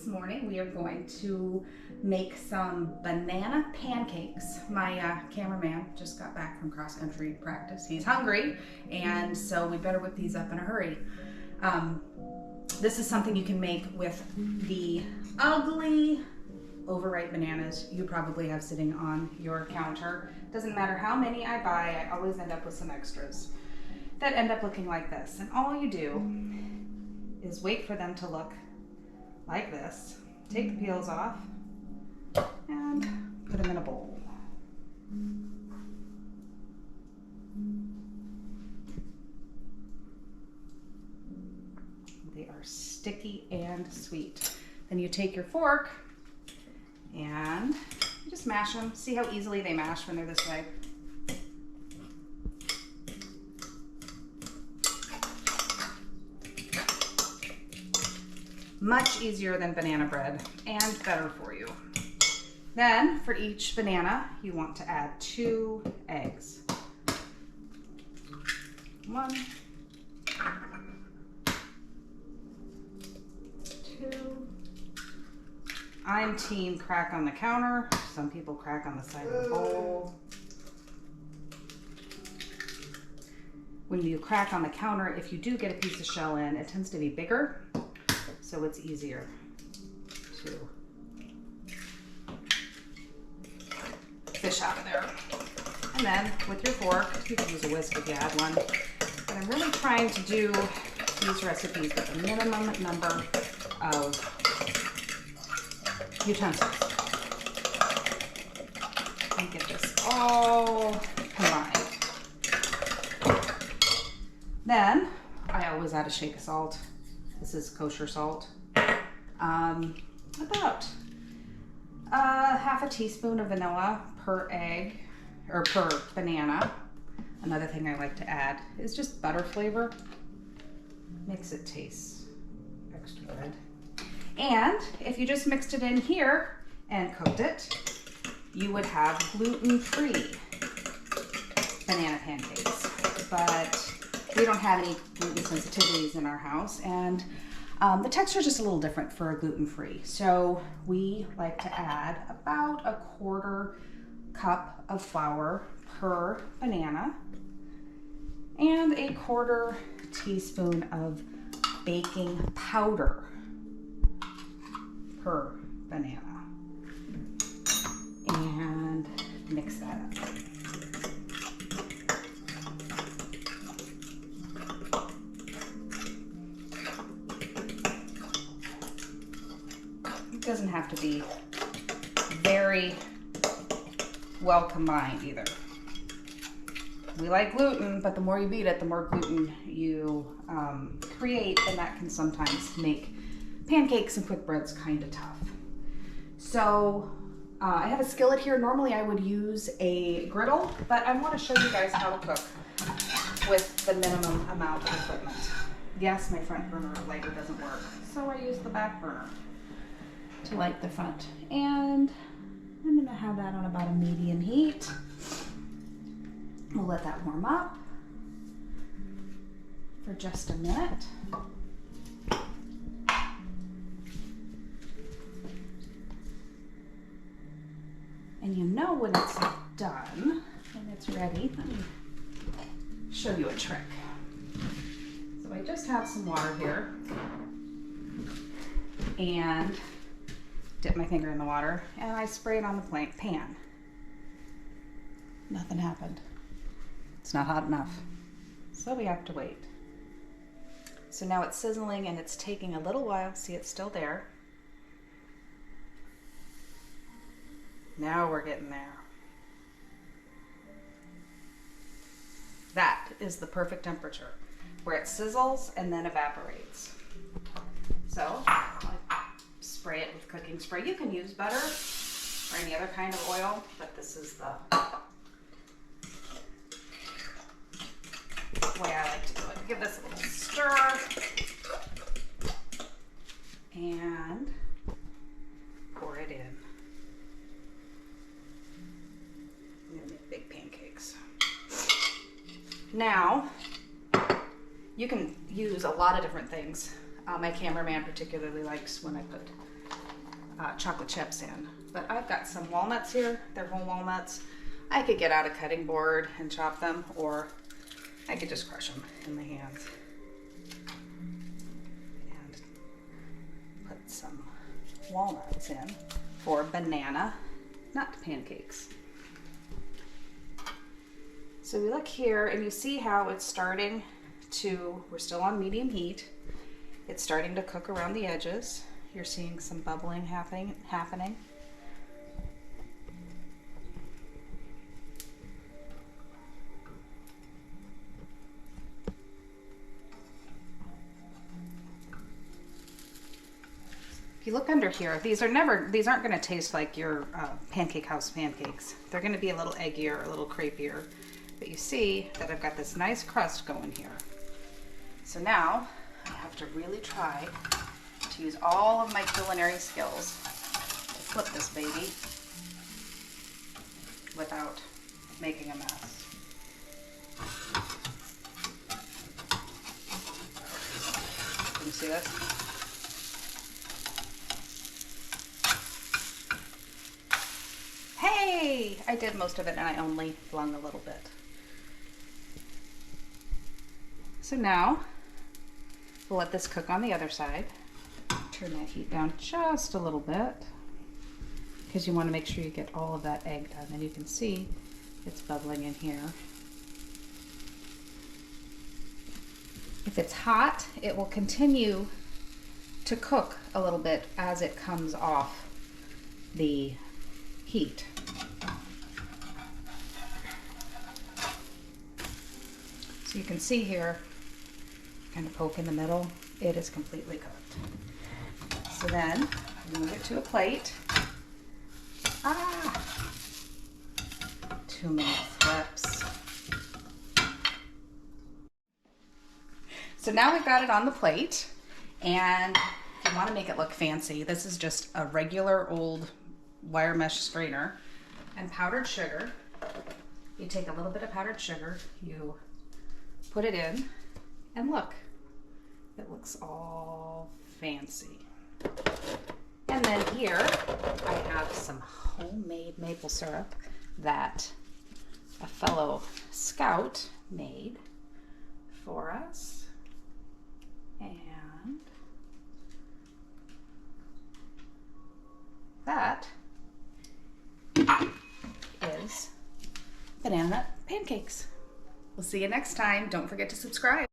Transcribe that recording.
This morning we are going to make some banana pancakes. My cameraman just got back from cross-country practice. He's hungry, and so we better whip these up in a hurry. This is something you can make with the ugly overripe bananas you probably have sitting on your counter. Doesn't matter how many I buy, I always end up with some extras that end up looking like this. And all you do is wait for them to look like this. Take the peels off and put them in a bowl. They are sticky and sweet. Then you take your fork and you just mash them. See how easily they mash when they're this way? Much easier than banana bread and better for you. Then for each banana, you want to add 2 eggs. 1, 2. I'm team crack on the counter. Some people crack on the side of the bowl. When you crack on the counter, if you do get a piece of shell in, it tends to be bigger, so it's easier to fish out of there. And then with your fork, you can use a whisk if you have one. But I'm really trying to do these recipes with a minimum number of utensils. And get this all combined. Then I always add a shake of salt. This is kosher salt. About half a teaspoon of vanilla per egg or per banana. Another thing I like to add is just butter flavor. Makes it taste extra good. And if you just mixed it in here and cooked it, you would have gluten-free banana pancakes. But we don't have any gluten sensitivities in our house, and the texture is just a little different for a gluten-free. So we like to add about a 1/4 cup of flour per banana and a 1/4 teaspoon of baking powder per banana, and mix that up. It doesn't have to be very well combined either. We like gluten, but the more you beat it, the more gluten you create, and that can sometimes make pancakes and quick breads kind of tough. So I have a skillet here. Normally I would use a griddle, but I want to show you guys how to cook with the minimum amount of equipment. Yes, my front burner lighter doesn't work, so I use the back burner to light the front. And I'm going to have that on about a medium heat. We'll let that warm up for just a minute. And you know when it's done, when it's ready, let me show you a trick. So I just have some water here and dip my finger in the water and I spray it on the pan. Nothing happened. It's not hot enough. So we have to wait. So now it's sizzling and it's taking a little while. See, it's still there. Now we're getting there. That is the perfect temperature, where it sizzles and then evaporates. So I spray it with cooking spray. You can use butter or any other kind of oil, but this is the way I like to do it. Give this a little stir and pour it in. I'm gonna make big pancakes. Now, you can use a lot of different things. My cameraman particularly likes when I put chocolate chips in. But I've got some walnuts here. They're whole walnuts. I could get out a cutting board and chop them, or I could just crush them in my hands. And put some walnuts in for banana nut pancakes. So we look here and you see how it's starting to, we're still on medium heat. It's starting to cook around the edges. You're seeing some bubbling happening. If you look under here, these aren't going to taste like your Pancake House pancakes. They're going to be a little eggier, a little crepier. But you see that I've got this nice crust going here. So now I have to really try to use all of my culinary skills to flip this baby without making a mess. Can you see this? Hey! I did most of it and I only flung a little bit. So now we'll let this cook on the other side. Turn that heat down just a little bit because you want to make sure you get all of that egg done. And you can see it's bubbling in here. If it's hot, it will continue to cook a little bit as it comes off the heat. So you can see here, kind of poke in the middle, it is completely cooked. So then move it to a plate. 2 minute flips. So now we've got it on the plate, and if you want to make it look fancy, this is just a regular old wire mesh strainer and powdered sugar. You take a little bit of powdered sugar, you put it in, and look, it looks all fancy. And then here I have some homemade maple syrup that a fellow scout made for us. And that is banana nut pancakes. We'll see you next time. Don't forget to subscribe.